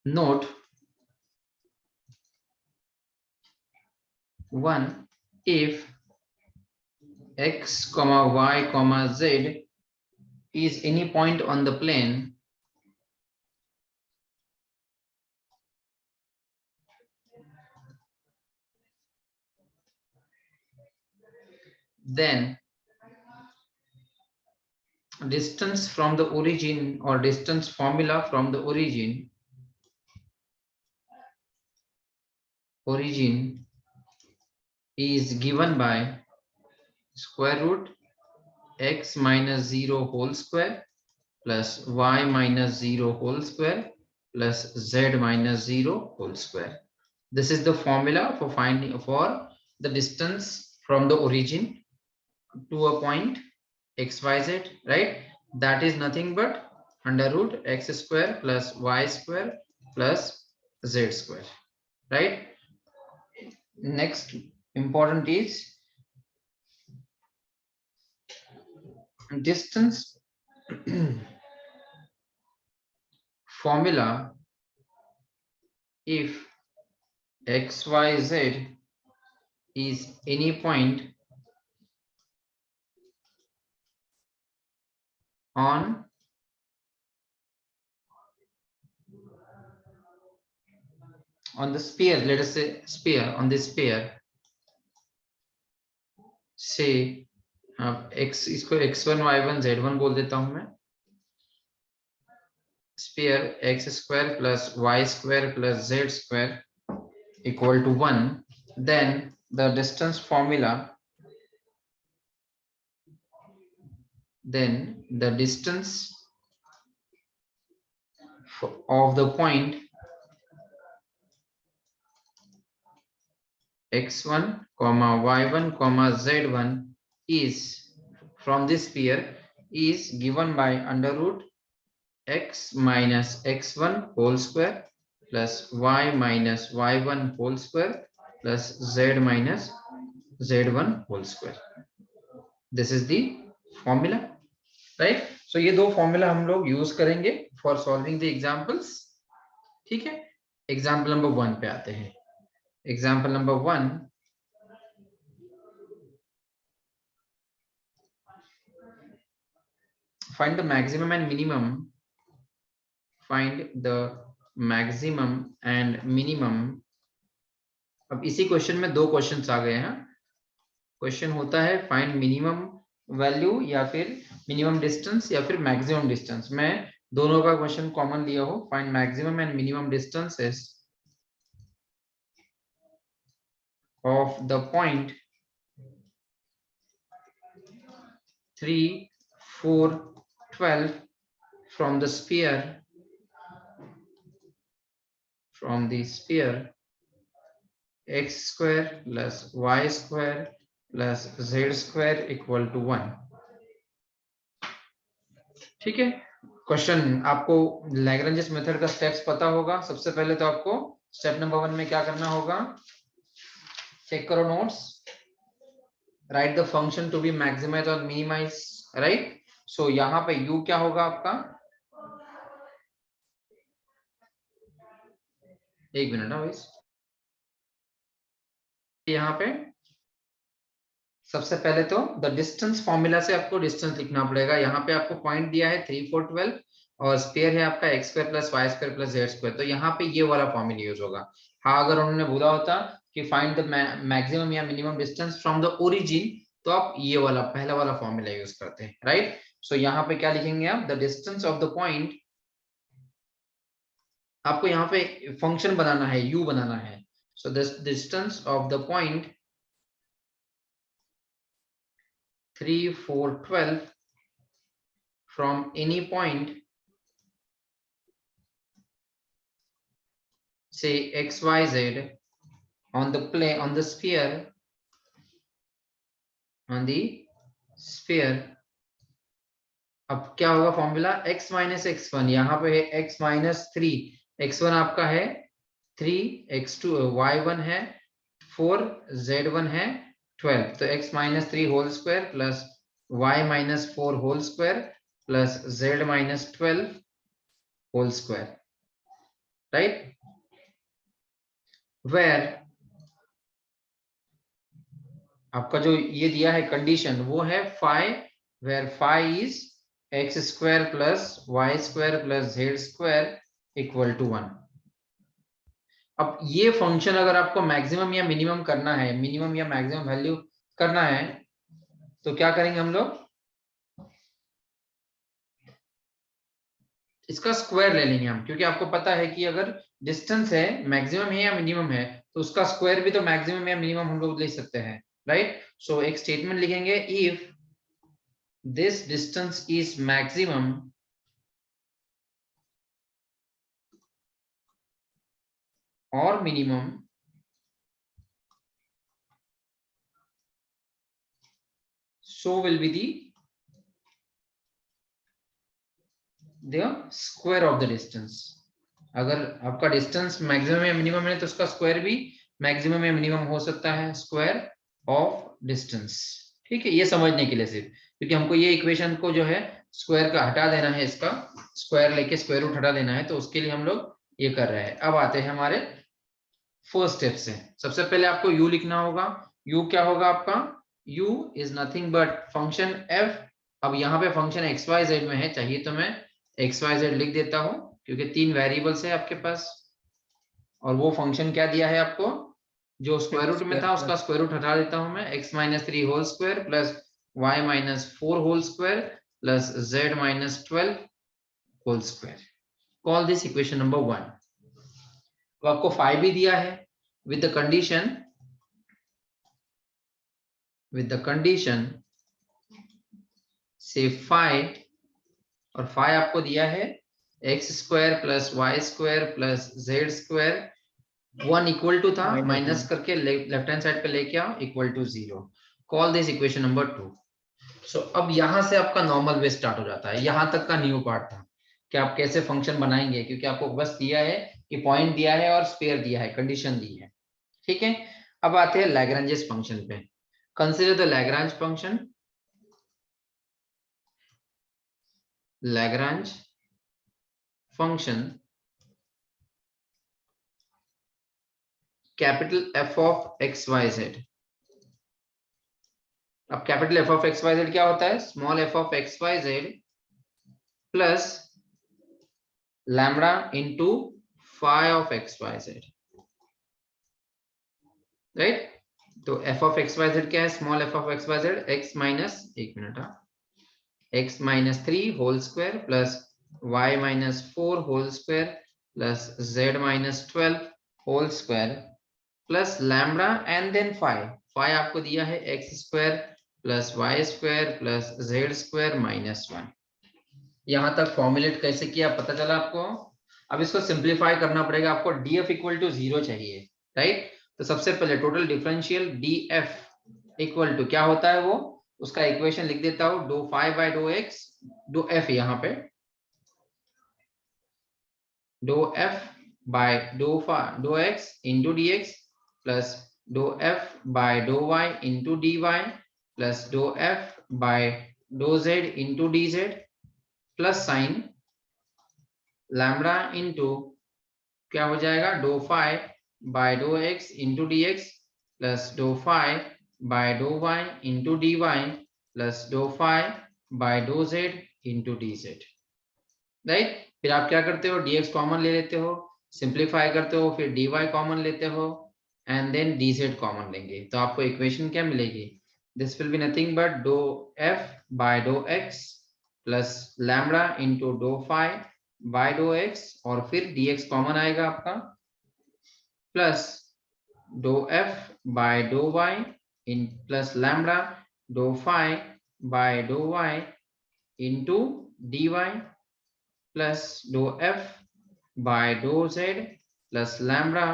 Note 1. If x comma y comma z is any point on the plane, then distance from the origin or distance formula from the origin is given by square root x minus 0 whole square plus y minus 0 whole square plus z minus 0 whole square. This is the formula for finding for the distance from the origin to a point xyz, right? That is nothing but under root x square plus y square plus z square, right? Next important is distance formula if xyz is any point on the sphere, let us say sphere, on this sphere, say x इसको x1 y1 z1 बोल देता हूं मैं, sphere x square plus y square plus z square equal to 1, then the distance formula, then the distance of the point x1 comma y1 comma z1 is from this sphere is given by under root x minus x1 whole square plus y minus y1 whole square plus z minus z1 whole square. This is the formula, right? So ये दो formula हम लोग use करेंगे for solving the examples. ठीक है, example number 1 पे आते हैं. Example number 1, find the maximum and minimum. Find the maximum and minimum. अब इसी क्वेश्चन में दो क्वेश्चंस आ गए हैं. क्वेश्चन होता है फाइंड मिनिमम वैल्यू या फिर मिनिमम डिस्टेंस या फिर मैक्सिमम डिस्टेंस. मैं दोनों का क्वेश्चन कॉमन लिया हो. Find maximum and minimum distances of the point 3, 4, 12 from the sphere, x square plus y square plus z square equal to 1. ठीक है. क्वेश्चन आपको लैग्रेंज मेथड का स्टेप्स पता होगा. सबसे पहले तो आपको स्टेप नंबर 1 में क्या करना होगा, चेक करो notes. Write the function to be maximize और मिनिमाइज, राइट? सो यहाँ पे u क्या होगा आपका, एक मिनट ना भाई. यहाँ पे सबसे पहले तो द डिस्टेंस फॉर्मूला से आपको डिस्टेंस लिखना पड़ेगा. यहाँ पे आपको पॉइंट दिया है 3, 4, 12 और स्पेयर है आपका X square plus Y square plus Z square. तो यहाँ पे ये वाला फॉर्मूला यूज होगा. हाँ, अगर उन्होंने बोला होता कि फाइंड द मैक्सिमम या minimum distance from the origin, तो आप ये वाला पहला वाला फॉर्मूला यूज करते हैं, राइट? सो यहाँ पे क्या लिखेंगे आप, the distance of the point. आपको यहाँ पे फंक्शन बनाना है, u बनाना है. So the distance of the point 3, 4, 12 from any point, say xyz on the plane, on the sphere, अब क्या होगा फॉर्मूला, x माइनस x1. यहाँ पे है x माइनस 3, x1 आपका है 3, x2 y1 है 4, z1 है 12. तो x minus 3 whole square plus y minus 4 whole square plus z minus 12 whole square. Right, where आपका जो ये दिया है कंडीशन वो है phi, where phi is X square plus Y square plus Z square equal to 1। अब ये function अगर आपको मैक्सिमम या मिनिमम करना है, मिनिमम या मैक्सिमम वैल्यू करना है, तो क्या करेंगे हम लोग, इसका स्क्वायर ले लेंगे हम, क्योंकि आपको पता है कि अगर डिस्टेंस है, मैक्सिमम है या मिनिमम है, तो उसका स्क्वायर भी तो मैक्सिमम या मिनिमम हम लोग ले सकते हैं, राइट। सो एक स्टेटमेंट लिखेंगे, if this distance is maximum और minimum so will be the square of the distance। अगर आपका डिस्टेंस मैक्सिमम या मिनिमम है तो उसका स्क्वायर भी मैक्सिमम या मिनिमम हो सकता है, स्क्वायर ऑफ डिस्टेंस। ठीक है, ये समझने के लिए सिर्फ, क्योंकि हमको ये इक्वेशन को जो है स्क्वायर का हटा देना है, इसका स्क्वायर लेके स्क्वायर रूट हटा देना है, तो उसके लिए हम लोग ये कर रहे हैं। अब आते हैं हमारे फर्स्ट स्टेप से। सबसे पहले आपको u लिखना होगा। u क्या होगा आपका, u is nothing but function f। अब यहाँ पे फंक्शन एक्स वाई जेड में है, चाहिए तो मैं एक्स वाई जेड लिख देता हूँ, क्योंकि 3 वेरिएबल्स है आपके पास। और वो फंक्शन क्या दिया है आपको, जो स्क्वायर रूट में था उसका स्क्वायर रूट हटा देता हूं मैं, x minus 3 whole square plus y minus 4 whole square plus z minus 12 whole square. Call this equation number 1। तो आपको 5 भी दिया है with the condition से 5, और 5 आपको दिया है x square plus Y square plus Z square 1 equal to था, माइनस करके लेफ्ट हैंड साइड पे लेके आओ, equal to 0। Call this equation number 2। So अब यहां से आपका नॉर्मल वे स्टार्ट हो जाता है, यहां तक का न्यू पार्ट था कि आप कैसे फंक्शन बनाएंगे, क्योंकि आपको बस दिया है कि पॉइंट दिया है और स्पेयर दिया है, कंडीशन दी है। ठीक है, अब आते हैं लैग्रेंजेस फंक्शन पे। Consider the Lagrange function. Lagrange function capital F of X Y Z. अब capital F of X Y Z क्या होता है, small F of X Y Z plus lambda into phi of X Y Z, right. तो F of X Y Z क्या है, small F of X Y Z, X minus, एक मिनट, X minus 3 whole square plus Y minus 4 whole square plus Z minus 12 whole square plus lambda and then phi. Phi आपको दिया है x square plus Y square plus Z square minus 1। यहां तक formulate कैसे किया पता चला आपको। अब इसको सिंप्लीफाई करना पड़ेगा आपको, df इक्वल टू 0 चाहिए, राइट। तो सबसे पहले total differential df equal to क्या होता है, वो उसका इक्वेशन लिख देता हूं, do phi by do X, do F यहाँ पे, do F by do X into D X plus do F by do Y into D Y plus do F by do Z into D Z plus sign lambda into क्या हो जाएगा, do phi by do X into D X plus do phi by do Y into D Y plus do phi by do Z into D Z, right. फिर आप क्या करते हो, dx common ले लेते हो, सिंप्लीफाई करते हो, फिर dy कॉमन लेते हो एंड देन dz कॉमन लेंगे, तो आपको इक्वेशन क्या मिलेगी, this will be nothing but do f by do x plus lambda into do phi by do x, और फिर dx कॉमन आएगा आपका, plus do f by do y in plus lambda do phi by do y into dy plus do f by do z plus lambda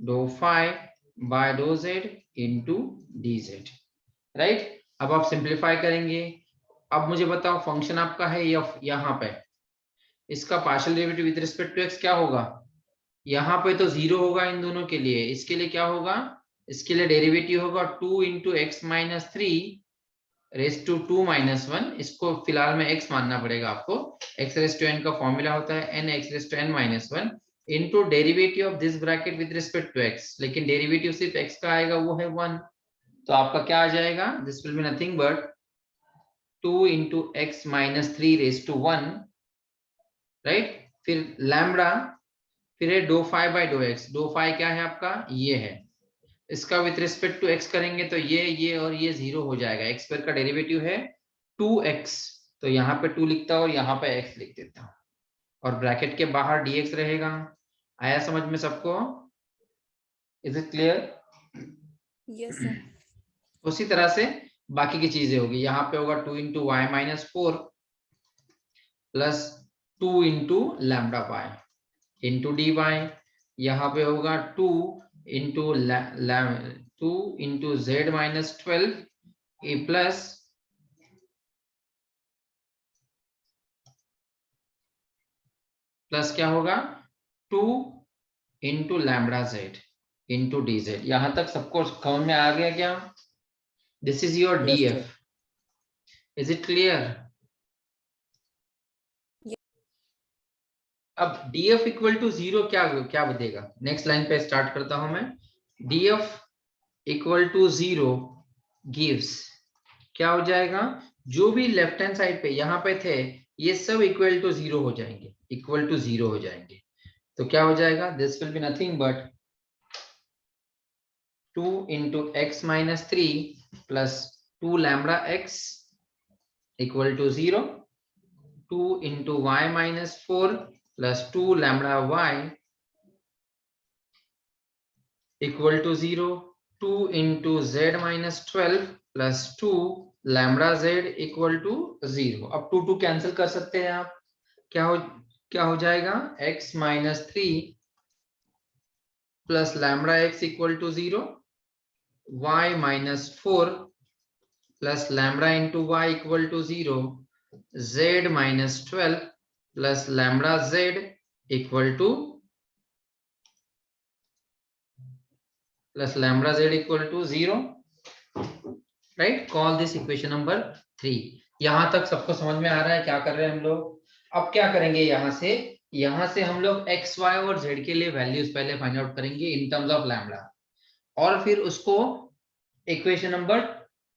do phi by do z into dz, right. अब आप simplify करेंगे। अब मुझे बताओ function आपका है यहाँ पे, इसका partial derivative with respect to x क्या होगा, यहाँ पे तो 0 होगा इन दोनों के लिए, इसके लिए क्या होगा, इसके लिए डेरिवेटिव होगा 2 into x minus 3 raise to 2 minus 1, इसको फिलहाल में x मानना पड़ेगा आपको, x रेस टू n का फॉर्मूला होता है n x raise to n minus 1, into derivative of this bracket with respect to X, लेकिन डेरिवेटिव सिर्फ एक्स का आएगा, वो है 1, तो आपका क्या आ जाएगा, this will be nothing but 2 into x minus 3 raised to 1, राइट। फिर लैम्बडा, फिर है do phi by do X, do phi क्या है आपका, ये है, इसका विथ रिस्पेक्ट टू एक्स करेंगे तो ये और ये 0 हो जाएगा, एक्स स्क्वायर का डेरिवेटिव है 2x, तो यहाँ पे 2 लिखता हूँ और यहाँ पे x लिख देता हूँ, और ब्रैकेट के बाहर dx रहेगा। आया समझ में सबको, is it clear? Yes sir. उसी तरह से बाकी की चीजें होगी, यहाँ पे होगा 2 into y minus 4 plus 2 into lambda y into dy, यहाँ पे होगा 2 into 2 into z minus 12 a plus क्या होगा 2 into lambda z into dz। यहां तक सबको समझ में आ गया क्या? This is your yes df, sir. Is it clear? अब df इक्वल टू 0 क्या क्या देगा, नेक्स्ट लाइन पे स्टार्ट करता हूं मैं। df इक्वल टू 0 गिव्स, क्या हो जाएगा, जो भी लेफ्ट हैंड साइड पे यहाँ पे थे ये सब इक्वल टू 0 हो जाएंगे, इक्वल टू 0 हो जाएंगे, तो क्या हो जाएगा, this will be nothing but 2 into x minus 3 plus 2 lambda x equal to 0, 2 into y minus 4 plus 2 lambda y equal to 0, 2 into z minus 12 plus 2 lambda z equal to 0। अब 2 cancel कर सकते हैं आप, क्या हो जाएगा, x minus 3 plus lambda x equal to 0, y minus 4 plus lambda into y equal to 0, z minus 12 plus lambda z equal to equal to 0, right? Call this equation number 3। यहां तक सबको समझ में आ रहा है क्या कर रहे हैं हम लोग? अब क्या करेंगे, यहां से हम लोग x, y और z के लिए वैल्यूज पहले फाइंड आउट करेंगे इन टर्म्स ऑफ लैम्बडा, और फिर उसको इक्वेशन नंबर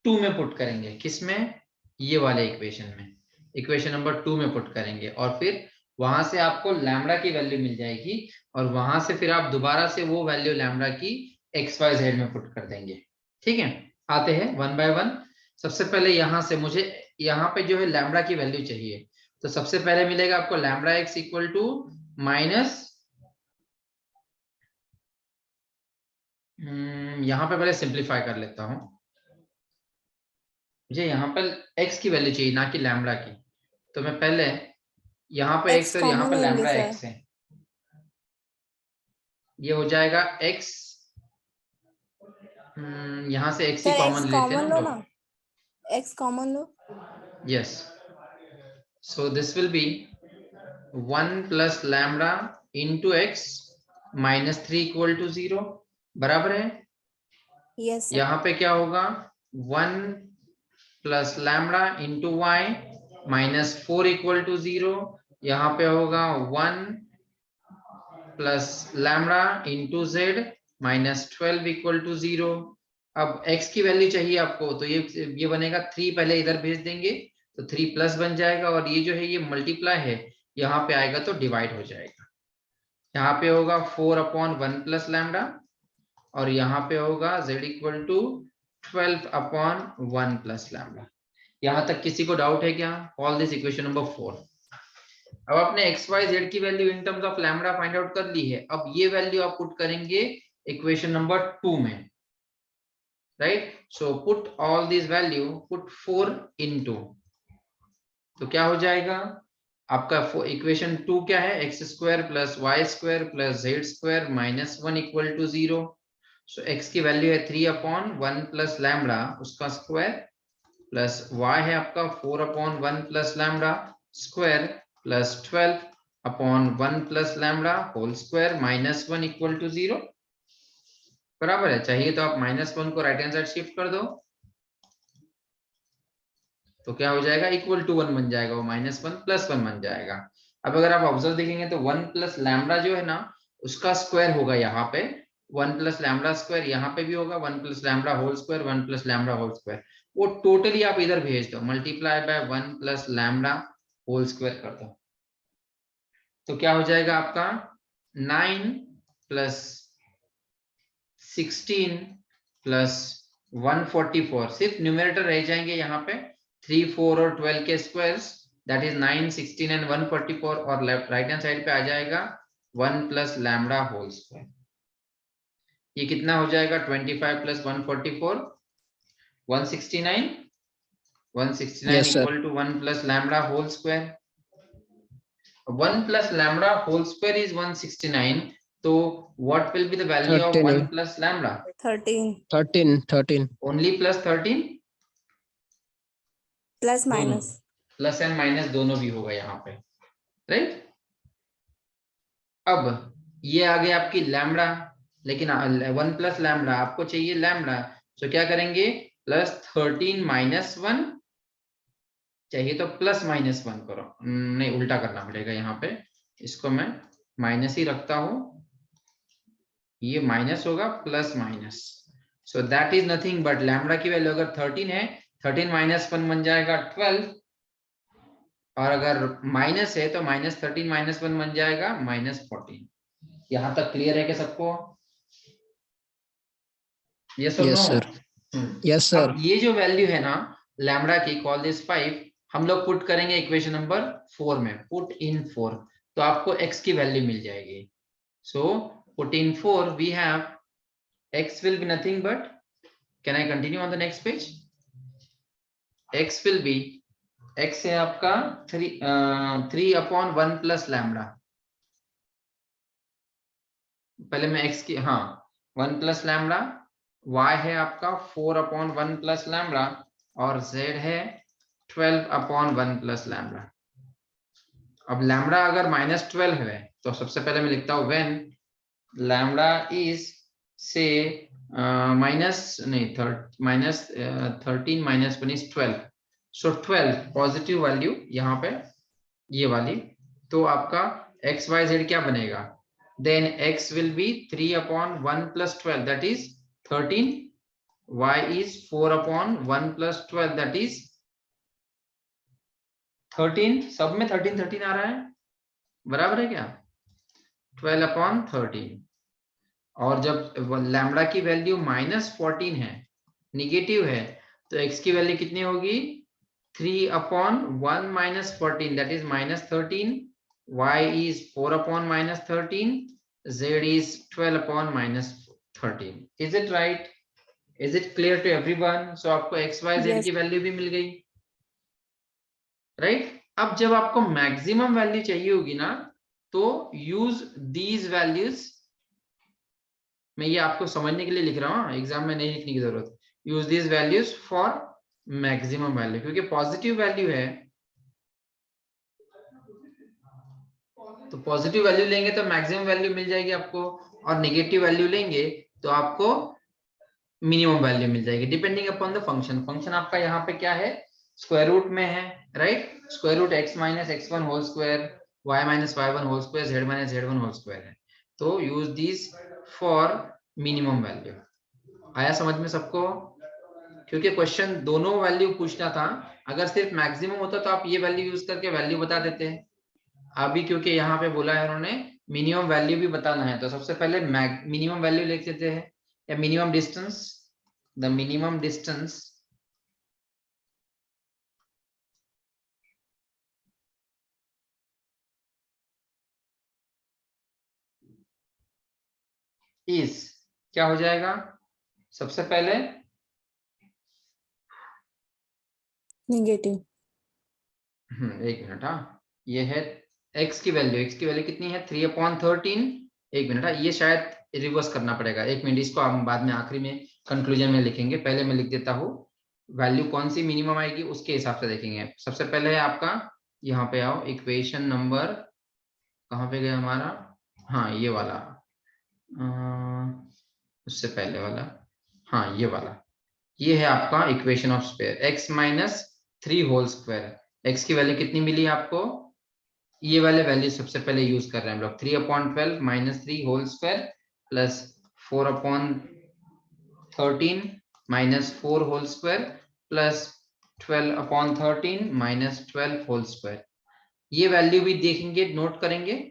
2 में पुट करेंगे, किसमें, ये वाले इक्वेशन में, इक्वेशन नंबर 2 में पुट करेंगे, और फिर वहां से आपको लैम्बडा की वैल्यू मिल जाएगी, और वहां से फिर आप दोबारा से वो वैल्यू लैम्बडा की एक्स वाई जेड में पुट कर देंगे। ठीक है, आते हैं वन बाय वन। सबसे पहले यहां से मुझे यहाँ पे जो है लैम्बडा की वैल्यू चाहिए, तो सबसे पहले मिलेगा आपको lambda X equal to minus, यहाँ पे पहले सिंप्लीफाई कर लेता हूं, मुझे यहाँ पर x की वैल्यू चाहिए ना कि लैम्बडा की, तो मैं पहले यहाँ पे एक्स x और यहाँ कॉमन पे लेंगे लैम्बडा सर। x है, ये हो जाएगा x, यहाँ से x ही सर एक्स कॉमन लेते हैं ना कॉमन हम लो लोग, ना, एक्स कॉमन लो। Yes, so this will be 1 plus lambda into x minus 3 equal to 0, बराबर है। Yes sir. यहाँ पे क्या होगा, 1 plus lambda into y minus 4 equal to 0, यहाँ पे होगा 1 plus lambda into z minus 12 equal to 0। अब x की वैल्यू चाहिए आपको, तो ये बनेगा 3, पहले इधर भेज देंगे तो 3 प्लस बन जाएगा, और ये जो है ये मल्टीप्लाई है, यहाँ पे आएगा तो डिवाइड हो जाएगा, यहाँ पे होगा 4 अपॉन 1 प्लस लैम्बडा, और यहाँ पे होगा z equal to 12 upon 1 plus lambda. यहाँ तक किसी को डाउट है क्या? All this equation number 4। अब आपने एक्स वाई जेड की value in terms of lambda find out कर ली है, अब ये वैल्यू आप पुट करेंगे इक्वेशन नंबर 2 में, right? So put all this value, put 4 into, तो क्या हो जाएगा आपका इक्वेशन 2 क्या है, x square plus Y square plus Z square minus 1 equal to 0। So x की वैल्यू है 3 अपॉन 1 प्लस लैम्बडा उसका स्क्वायर, प्लस y है आपका 4 upon 1 plus lambda square plus 12 upon 1 plus lambda whole square minus 1 equal to 0, बराबर है। चाहिए तो आप माइनस 1 को राइट हैंड साइड शिफ्ट कर दो, तो क्या हो जाएगा, इक्वल टू 1 बन जाएगा, वो माइनस 1 प्लस 1 बन जाएगा। अब अगर आप ऑब्जर्व देखेंगे तो 1 प्लस लैम्बडा जो है ना, उसका स्क्वायर होगा यहाँ पे 1 प्लस लैम्बडा स्क्वायर, यहाँ पे भी होगा 1 plus lambda whole square, 1 plus lambda whole square. वो टोटली आप इधर भेज दो, multiply by 1 plus lambda whole square कर दो, तो क्या हो जाएगा आपका 9 प्लस 16 प्लस 144, सिर्फ न्यूमरेटर रह जाएंगे यहाँ पे 3, 4 और 12 के स्क्वायर्स, दैट इज 9, 16 एंड 144, और राइट हैंड साइड पे आ जाएगा 1 प्लस लैम्बडा होल स्क्वायर। ये कितना हो जाएगा 25 plus 144 169, 169 Yes, sir. Equal to 1 plus lambda whole square. 1 plus lambda whole square is 169, so what will be the value of 1 13. plus lambda? 13 13. Only plus 13? Plus दोनों minus. Plus and minus दोनों भी होगा यहाँ पे, राइट। अब ये आ गया आपकी लैम्बडा, लेकिन 1 प्लस लैम्बडा आपको चाहिए लैम्बडा, तो क्या करेंगे प्लस 13 माइनस 1, चाहिए तो प्लस माइनस 1 करो, नहीं उल्टा करना पड़ेगा यहाँ पे, इसको मैं माइनस ही रखता हूं, ये माइनस होगा plus minus, so that is nothing but lambda की वैल्यू अगर 13 है, 13 माइनस 1 बन जाएगा 12, और अगर माइनस है तो माइनस 13 माइनस 1 बन जाएगा माइनस 14। यहाँ तक क्लियर है कि सबको? यस और no? Yes, sir. Yes, sir. अब ये जो वैल्यू है ना लैम्बडा की, कॉल दिस 5, हम लोग पुट करेंगे इक्वेशन नंबर 4 में, पुट इन 4, तो आपको x की वैल्यू मिल जाएगी। So put in 4 we have x will be nothing but, can I continue on the next page? x will be, x है आपका 3 upon 1 plus lambda, पहले मैं x की, हाँ 1 plus lambda, y है आपका 4 upon 1 plus lambda, और z है 12 upon 1 plus lambda। अब लैम्बडा अगर -12 है तो सबसे पहले मैं लिखता हूं व्हेन लैम्बडा इज से minus 13 minus 1 is 12, so 12 positive value यहाँ पे ये वाली, तो आपका एक्स वाई जेड क्या बनेगा, then x will be 3 upon 1 plus 12 that is 13, y is 4 upon 1 plus 12 that is 13, सब में 13 13 आ रहा है, बराबर है क्या, 12 अपॉन 13, और जब लैम्बडा की वैल्यू -14 है, निगेटिव है, तो x की वैल्यू कितनी होगी 3 upon 1 minus 14 that is -13, y is 4 upon -13, z is 12 upon -13। Is it right? Is it clear to everyone? So आपको x y z Yes. की वैल्यू भी मिल गई, राइट। अब जब आपको मैक्सिमम वैल्यू चाहिए होगी ना, तो यूज दीज वैल्यूज, मैं ये आपको समझने के लिए लिख रहा हूँ, एग्जाम में नहीं लिखने की जरूरत, use these values for maximum value, क्योंकि पॉजिटिव वैल्यू है तो पॉजिटिव वैल्यू लेंगे तो मैक्सिमम वैल्यू मिल जाएगी आपको, और नेगेटिव वैल्यू लेंगे तो आपको मिनिमम वैल्यू मिल जाएगी, depending upon the function. Function आपका यहाँ पे क्या है, स्क्वायर रूट में है, right, square root x minus x1 whole square, y minus y1 whole square, z minus z1 whole square है, तो use this for minimum value. आया समझ में सबको? क्योंकि क्वेश्चन दोनों वैल्यू पूछना था, अगर सिर्फ मैक्सिमम होता तो आप ये वैल्यू यूज करके वैल्यू बता देते हैं, अभी क्योंकि यहाँ पे बोला है उन्होंने मिनिमम वैल्यू भी बताना है, तो सबसे पहले मिनिमम वैल्यू लिख देते हैं, या minimum distance, the minimum distance is, क्या हो जाएगा सबसे पहले नेगेटिव। एक मिनट, हाँ ये है x की वैल्यू कितनी है 3 अपॉन 13, एक मिनट, हाँ ये शायद रिवर्स करना पड़ेगा, एक मिनट, इसको हम बाद में आखिरी में कंक्लूजन में लिखेंगे, पहले मैं लिख देता हूँ वैल्यू कौन सी मिनिमम आएगी उसके हिसाब से देखेंगे। सबसे पहले है आपका, यहाँ पे आओ, इक्वेशन नंबर कहाँ पे गया हमारा, हाँ ये वाला, उससे पहले वाला, हाँ ये वाला, ये है आपका equation of square, x minus 3 whole square, x की वैल्यू कितनी मिली आपको, ये वाले वैल्यू सबसे पहले यूज कर रहे हैं हम लोग। 3/12 minus 3 whole square plus 4/13 minus 4 whole square plus 12/13 minus 12 whole square. ये वैल्यू भी देखेंगे, नोट करेंगे,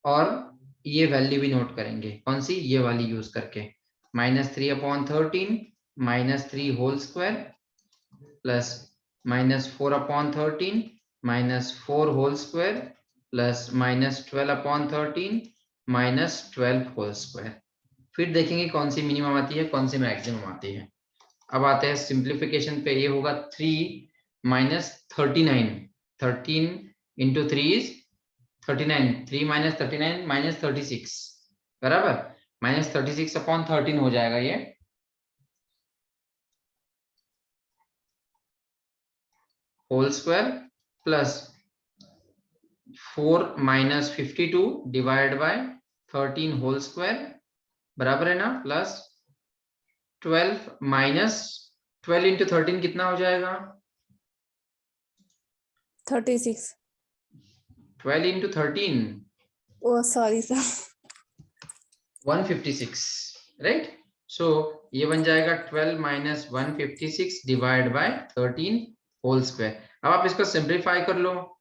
और ये वैल्यू भी नोट करेंगे। कौन सी? ये वाली यूज करके। Minus 3/13 minus 3 whole square plus minus 4/13 minus 4 whole square plus minus 12/13 minus 12 whole square. फिर देखेंगे कौन सी मिनिमम आती है, कौन सी मैक्सिमम आती है। अब आते हैं सिंप्लीफिकेशन पे। ये होगा 3 minus 39, 13 into 3 is 39, 3 minus 39 minus 36 बराबर माइनस 36/13 हो जाएगा ये। Whole square plus 4 minus 52 divide by 13 whole square बराबर है ना, प्लस 12 माइनस 12 इंटू 13 कितना हो जाएगा? 36. 12 into 13 Oh, sorry, sir. 156, right. So ये बन जाएगा 12 minus 156 divide by 13 whole square. अब आप इसको सिंप्लीफाई कर लो।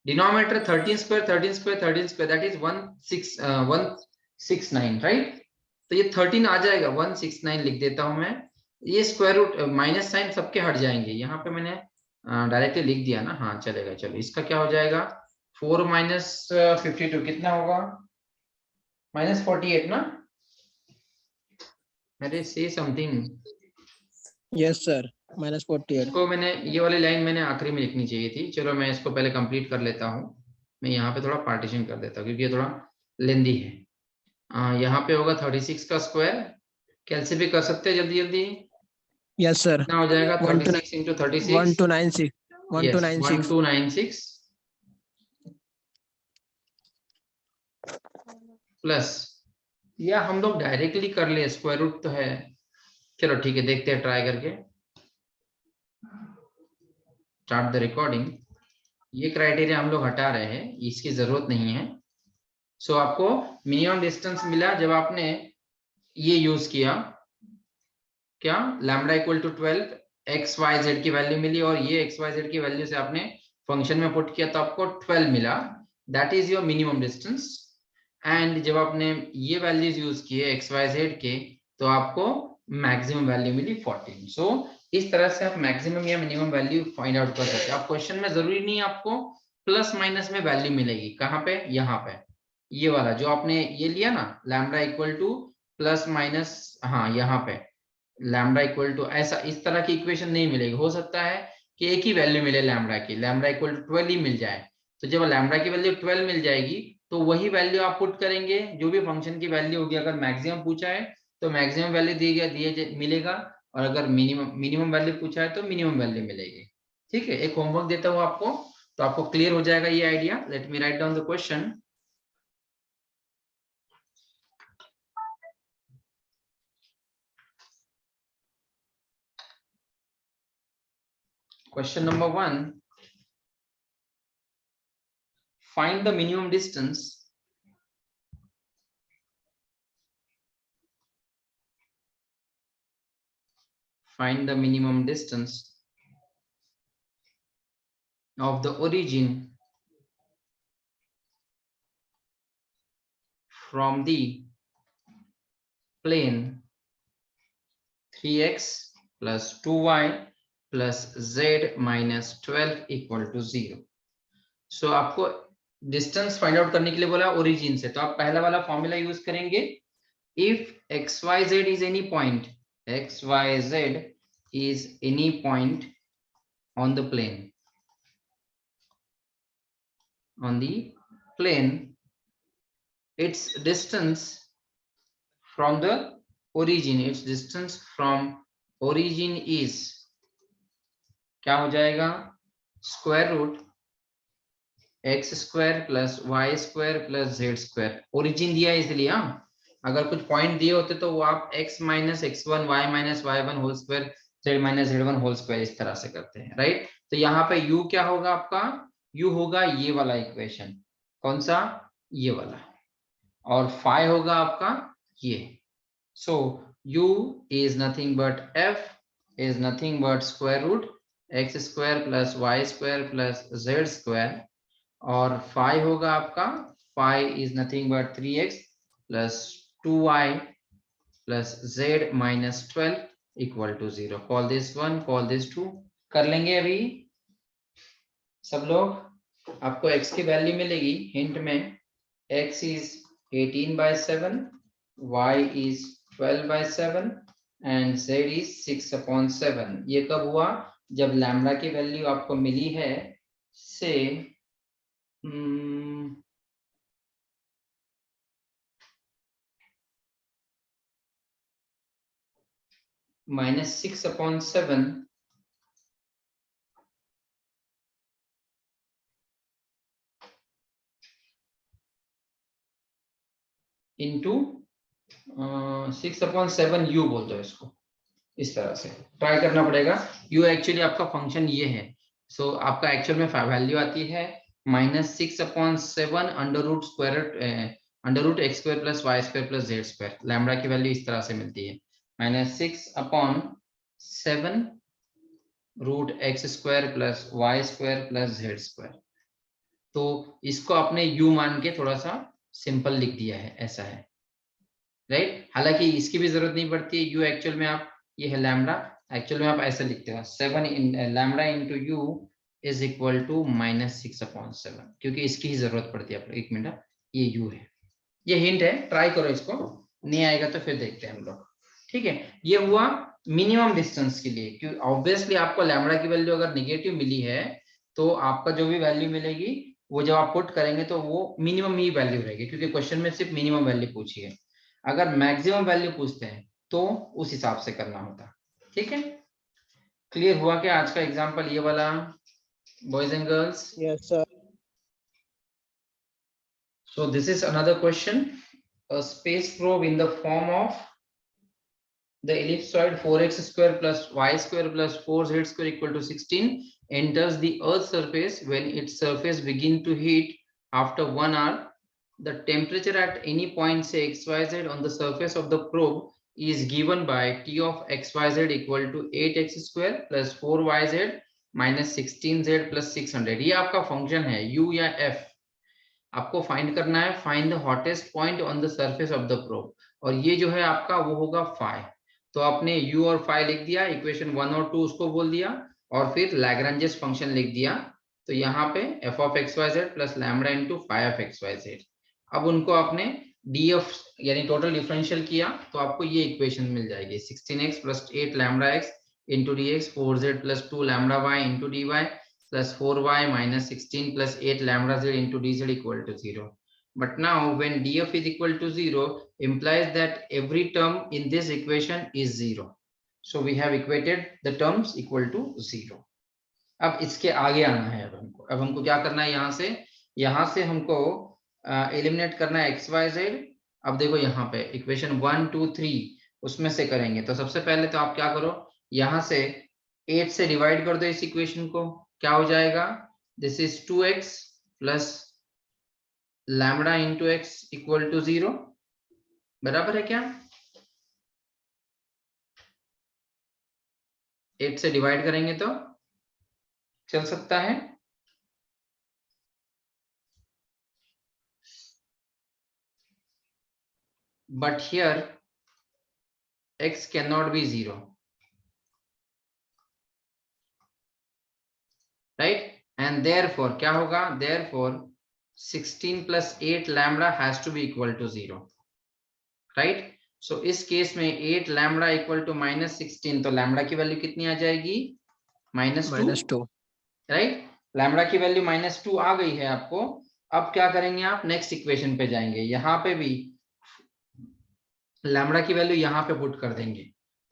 Denominator 13 square 13 square 13 square that is 169, right. तो ये 13 आ जाएगा, 169 लिख देता हूं मैं। ये स्क्वायर रूट माइनस साइन सबके हट जाएंगे। यहाँ पे मैंने डायरेक्टली लिख दिया ना, हाँ चलेगा। चलो इसका क्या हो जाएगा? 4 माइनस 52 कितना होगा? माइनस 48 ना। अरे से समथिंग। Yes, sir. -48. इसको मैंने, ये वाली लाइन मैंने आखिरी में लिखनी चाहिए थी। चलो मैं इसको पहले कंप्लीट कर लेता हूँ। मैं यहाँ पे थोड़ा पार्टीशन कर देता हूँ क्योंकि ये थोड़ा लेंदी है। यहाँ पे होगा 36 का स्क्वायर। कैलसी भी कर सकते हैं जल्दी जल्दी। Yes, sir. कितना हो जाएगा? 1 to 36 इंटू 36 1296. 1296. 1296 प्लस, या हम लोग डायरेक्टली कर ले, स्क्वायर रूट तो है। चलो ठीक है, देखते हैं ट्राई करके। Start the recording. ये क्राइटेरिया हम लोग हटा रहे हैं, इसकी जरूरत नहीं है। सो आपको मिनिमम डिस्टेंस मिला जब आपने ये यूज किया, क्या? Lambda equal to 12, x Y z की वैल्यू मिली, और ये एक्स वाई जेड की वैल्यू से आपने फंक्शन में पुट किया तो आपको 12 मिला। That is your minimum distance. And जब आपने ये वैल्यूज यूज किए एक्स वाई जेड के, तो आपको मैक्सिमम वैल्यू मिली 14। सो इस तरह से आप मैक्सिमम या मिनिमम वैल्यू फाइंड आउट कर सकते हैं। आप क्वेश्चन में जरूरी नहीं आपको प्लस माइनस में वैल्यू मिलेगी। कहाँ पे? यहाँ पे। ये वाला जो आपने ये लिया ना, lambda equal two plus minus, हाँ यहाँ पे लैम्बडा इक्वल टू, ऐसा इस तरह की इक्वेशन नहीं मिलेगी। हो सकता है कि एक ही वैल्यू मिले लैम्बडा की, लैम्बडा इक्वल टू 12 ही मिल जाए। तो जब लैम्बडा की वैल्यू 12 मिल जाएगी तो वही वैल्यू आप पुट करेंगे, जो भी फंक्शन की वैल्यू होगी। अगर मैक्सिमम पूछा है तो मैक्सिमम वैल्यू दिए मिलेगा, और अगर मिनिमम वैल्यू पूछा है तो मिनिमम वैल्यू मिलेगी। ठीक है, एक होमवर्क देता हूँ आपको, तो आपको क्लियर हो जाएगा ये idea. Let me write down the question. Question number 1, find the minimum distance of the origin from the plane 3x plus 2y plus z minus 12 equal to 0। सो आपको डिस्टेंस फाइंड आउट करने के लिए बोला origin से, तो आप पहला वाला फॉर्मूला यूज करेंगे। If x Y z is any point, x Y z is any point on the plane, its distance from the origin, is क्या हो जाएगा? Square root x square plus Y square plus Z square. Origin दिया है इसलिए, अगर कुछ point दिए होते तो वो आप x minus x1 y minus y1 whole square z minus z1 whole square इस तरह से करते हैं, राइट। तो यहाँ पे u क्या होगा आपका? u होगा ये वाला इक्वेशन, कौन सा, ये वाला, और फाई होगा आपका ये। So u is nothing but f is nothing but square root x square plus y square plus z square, और फाई होगा आपका, phi is nothing but 3x plus 2y plus z minus 12 equal to 0। Call this 1, call this 2। कर लेंगे अभी सब लोग। आपको x की वैल्यू मिलेगी हिंट में, x is 18/7, y is 12/7 and z is 6/7। ये कब हुआ, जब लैम्बडा की वैल्यू आपको मिली है से -6/7 इंटू 6/7 u बोल दो इसको, इस तरह से ट्राई करना पड़ेगा। u एक्चुअली आपका फंक्शन ये है। सो आपका एक्चुअल में वैल्यू आती है -6/7 under root x square plus y square plus z square. Lambda की वैल्यू इस तरह से मिलती है, -6/7 root x square plus y square plus z square. तो इसको आपने u मान के थोड़ा सा सिंपल लिख दिया है, ऐसा है, राइट। हालांकि इसकी भी जरूरत नहीं पड़ती है, u एक्चुअल में आप, ये है लैम्बडा, एक्चुअल में आप ऐसे लिखते हो 7 lambda into u is equal to -6/7, क्योंकि इसकी ही जरूरत पड़ती है। एक मिनट, ये u है, ये हिंट है, ट्राई करो इसको, नहीं आएगा तो फिर देखते हैं हम लोग, ठीक है। ये हुआ मिनिमम डिस्टेंस के लिए, क्योंकि ऑब्वियसली आपको लैम्बडा की वैल्यू अगर नेगेटिव मिली है तो आपका जो भी वैल्यू मिलेगी वो जब आप पुट करेंगे तो वो मिनिमम ही वैल्यू रहेगी, क्योंकि क्वेश्चन में सिर्फ मिनिमम वैल्यू पूछी है। अगर मैक्सिमम वैल्यू पूछते हैं तो उस हिसाब से करना होता, ठीक है। क्लियर हुआ क्या आज का एग्जांपल ये वाला, boys and girls? Yes, sir. So this is another question. A space probe in the form of the ellipsoid 4x square plus y square plus 4z square equal to 16 enters the earth's surface. When its surface begin to heat after 1 hour, the temperature at any point say xyz on the surface of the probe is given by T of xyz equal to 8x square plus 4yz minus 16z plus 600। ये आपका function है u या f, आपको find करना है, find the hottest point on the surface of the probe, और ये जो है आपका वो होगा फाई। तो आपने u और फाई लिख दिया, इक्वेशन 1 और 2 उसको बोल दिया, और फिर लैग्रेंजेस फंक्शन लिख दिया। तो यहाँ पे f of xyz plus lambda into phi of xyz। अब उनको आपने df यानी टोटल डिफरेंशियल किया तो आपको ये इक्वेशन मिल जाएगी, 16x plus 8 lambda x into dx, 4z plus 2 lambda y into dy plus 4y minus 16 plus 8 lambda z into dz equal to 0. But now when df is equal to 0 implies that every term in this equation is 0. So we have equated the terms equal to 0. अब इसके आगे आना है, अब हमको क्या करना है, यहाँ से हमको एलिमिनेट करना है x y z। अब देखो यहाँ पे इक्वेशन 1 2 3 उसमें से करेंगे, तो सबसे पहले तो आप क्या करो, यहाँ से 8 से डिवाइड कर दो इस इक्वेशन को, क्या हो जाएगा, this is 2x plus lambda into x equal to 0, बराबर है क्या? 8 से डिवाइड करेंगे तो चल सकता है, but here x can not be 0, right, and therefore क्या होगा, therefore 16 plus 8 lambda has to be equal to 0, right. So इस केस में 8 लैम्बडा इक्वल टू -16, तो लैम्बडा की वैल्यू कितनी आ जाएगी, -2, राइट। लैम्बडा की वैल्यू -2 आ गई है आपको। अब क्या करेंगे आप, नेक्स्ट इक्वेशन पे जाएंगे, यहाँ पे भी लैम्बडा की वैल्यू यहाँ पे पुट कर देंगे,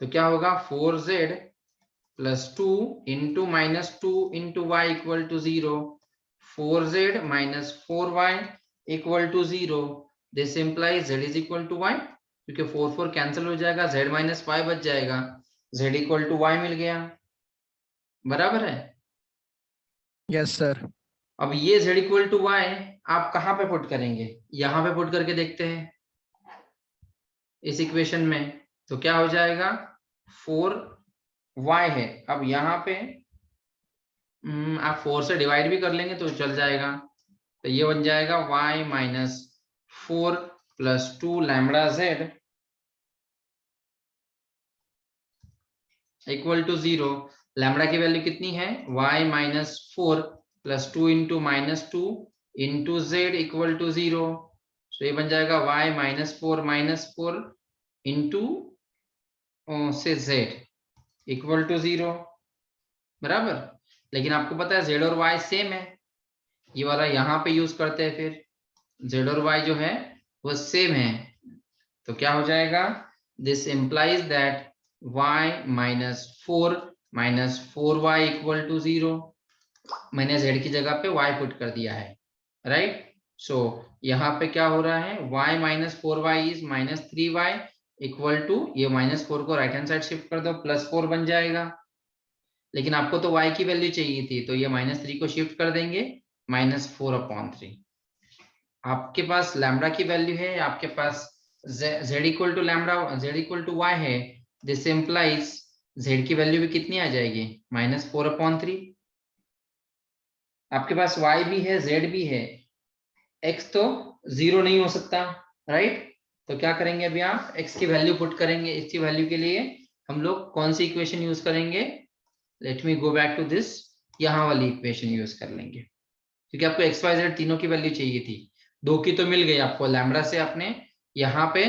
तो क्या होगा, 4z plus 2 into -2 into y equal to 0, 4z minus 4y equal to 0। This implies z is equal to y, क्योंकि 4 4 कैंसिल हो जाएगा, z माइनस 5 बच जाएगा, z इक्वल टू y मिल गया, बराबर है। Yes, sir. अब ये z इक्वल टू y आप कहाँ पे पुट करेंगे, यहाँ पे पुट करके देखते हैं इस इक्वेशन में। तो क्या हो जाएगा, 4y है। अब यहाँ पे आप 4 से डिवाइड भी कर लेंगे तो चल जाएगा। तो ये बन जाएगा y minus 4 plus 2 lambda z equal to 0। Lambda की वैल्यू कितनी है, y minus 4 plus 2 into minus 2 into z equal to 0। तो ये बन जाएगा y माइनस 4 इंटू से z इक्वल टू 0 बराबर। लेकिन आपको पता है z और y सेम है, ये वाला यहाँ पे यूज करते हैं, फिर z और y जो है वो सेम है। तो क्या हो जाएगा, this implies that y minus 4y equal to 0। मैंने z की जगह पे y पुट कर दिया है, राइट। सो यहाँ पे क्या हो रहा है, y minus 4y is minus 3y equal to, ये माइनस 4 को राइट हैंड साइड शिफ्ट कर दो, प्लस 4 बन जाएगा। लेकिन आपको तो y की वैल्यू चाहिए थी, तो ये माइनस 3 को शिफ्ट कर देंगे, माइनस 4/3। आपके पास लैम्बडा की वैल्यू है, आपके पास z equal to lambda, z equal to y है। दिस इंप्लाइज z की वैल्यू भी कितनी आ जाएगी, माइनस 4/3। आपके पास y भी है, z भी है, x तो 0 नहीं हो सकता, राइट। तो क्या करेंगे अभी आप x की वैल्यू पुट करेंगे। इसकी वैल्यू के लिए हम लोग कौन सी इक्वेशन यूज करेंगे, let me go back to this, यहाँ वाली इक्वेशन यूज कर लेंगे, क्योंकि आपको एक्स वाई जेड तीनों की वैल्यू चाहिए थी। 2 की तो मिल गई आपको, लैम्बडा से आपने यहाँ पे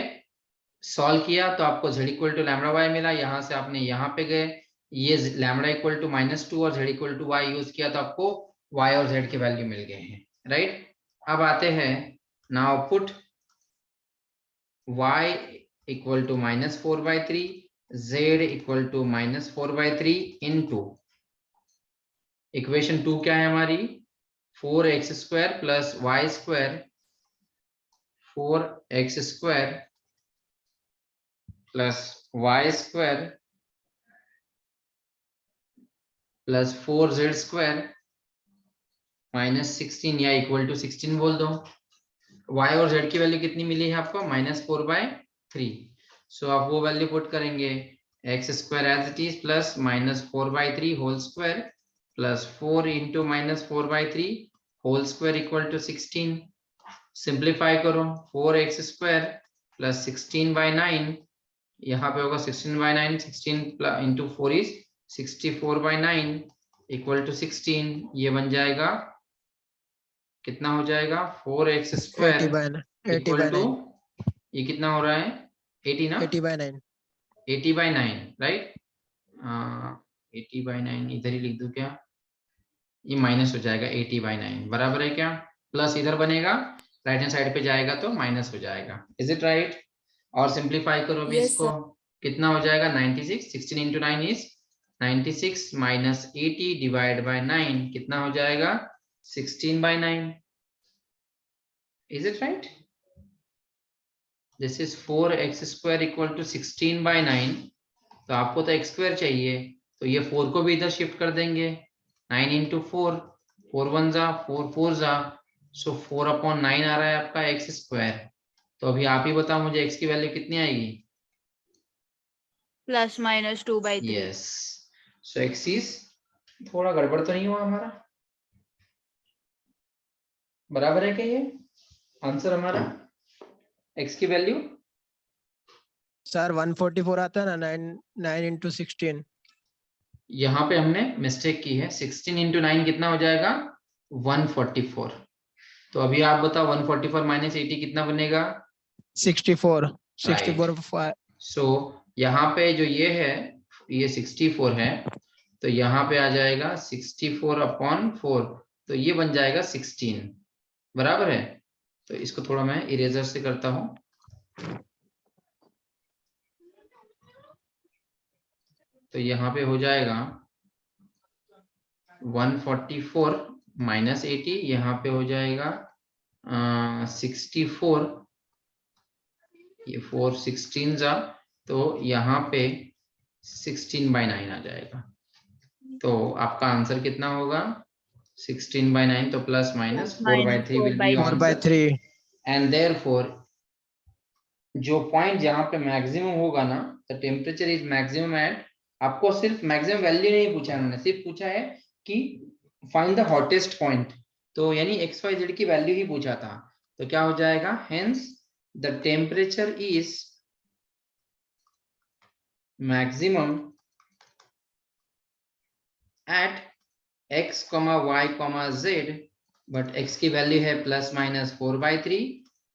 सॉल्व किया तो आपको z equal to lambda y मिला। यहाँ से आपने यहाँ पे गए, ये लैम्बडा इक्वल टू -2 और z equal to y use किया तो आपको y और z की वैल्यू मिल गए हैं, राइट। अब आते हैं, now put y equal to -4/3, z equal to -4/3 into equation 2 क्या है हमारी, 4x² plus y², 4x² plus y² plus 4z² minus 16 या इक्वल टू 16 बोल दो। y और z की वैल्यू कितनी मिली है आपको, -4/3। सो आप वो वैल्यू पुट करेंगे, x² as it is plus -4/3 whole square plus 4 into -4/3 whole square equal to 16। Simplify करो, 4x² प्लस 16/9, यहाँ पे होगा 16/9, 16 इंटू 4 इज 64/9 इक्वल टू 16। ये बन जाएगा, कितना हो जाएगा, 4x² इक्वल टू, ये कितना हो रहा है, 80 ना, 80/9 80/9, राइट। 80/9 इधर ही लिख दूं क्या, ये माइनस हो जाएगा, 80/9 बराबर है क्या, प्लस इधर बनेगा, राइट हैंड साइड पे जाएगा तो माइनस हो जाएगा, इज इट राइट। और सिंप्लीफाई करो भी Yes, इसको, कितना हो जाएगा, 96, 16 into 9 is 96 minus 80 divide by 9 कितना हो जाएगा, 16/9, is it right. This is 4x² equal to 16/9। तो आपको तो x² चाहिए, तो ये 4 को भी इधर शिफ्ट कर देंगे, 9 इंटू 4, 4 1 जा 4 4 जा, सो 4/9 आ रहा है आपका x²। तो अभी आप ही बताओ मुझे x की वैल्यू कितनी आएगी, +-2/3। यस। सो x इज, थोड़ा गड़बड़ तो नहीं हुआ हमारा, बराबर है क्या ये आंसर हमारा, x की वैल्यू, सर 144 आता है ना, 9 इंटू 16। यहाँ पे हमने मिस्टेक की है, 16 इंटू 9 कितना हो जाएगा, 144। तो अभी आप बताओ 144 माइनस 80 कितना बनेगा, 64 Right. 64 सो यहाँ पे जो ये है, ये 64 है, तो यहाँ पे आ जाएगा 64/4, तो ये बन जाएगा 16 बराबर है। तो इसको थोड़ा मैं इरेजर से करता हूँ, तो यहाँ पे हो जाएगा 144 माइनस 80, यहाँ पे हो जाएगा 64, ये 4 16 जा, तो यहाँ पे 16/9 आ जाएगा। तो आपका आंसर कितना होगा, 16/9 तो plus minus 4/3 will be your 4/3. and therefore जो पॉइंट जहां पे मैक्सिमम होगा ना, the temperature is maximum at, आपको सिर्फ मैक्सिमम वैल्यू नहीं पूछा है उन्होंने, सिर्फ पूछा है कि फाइंड द हॉटेस्ट पॉइंट, तो यानी XYZ की वैल्यू ही पूछा था। तो क्या हो जाएगा, hence the temperature is maximum at x, y, z, but x की वैल्यू है प्लस माइनस 4/3,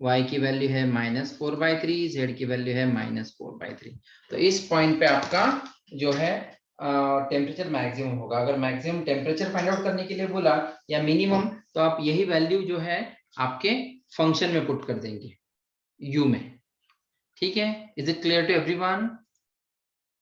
y की वैल्यू है माइनस 4/3, z की वैल्यू है माइनस 4/3। तो इस पॉइंट पे आपका जो है टेम्परेचर मैक्सिमम होगा। अगर मैक्सिमम टेम्परेचर फाइंड आउट करने के लिए बोला या मिनिमम, तो आप यही वैल्यू जो है आपके फंक्शन में पुट कर देंगे u में। ठीक है, is it clear to everyone?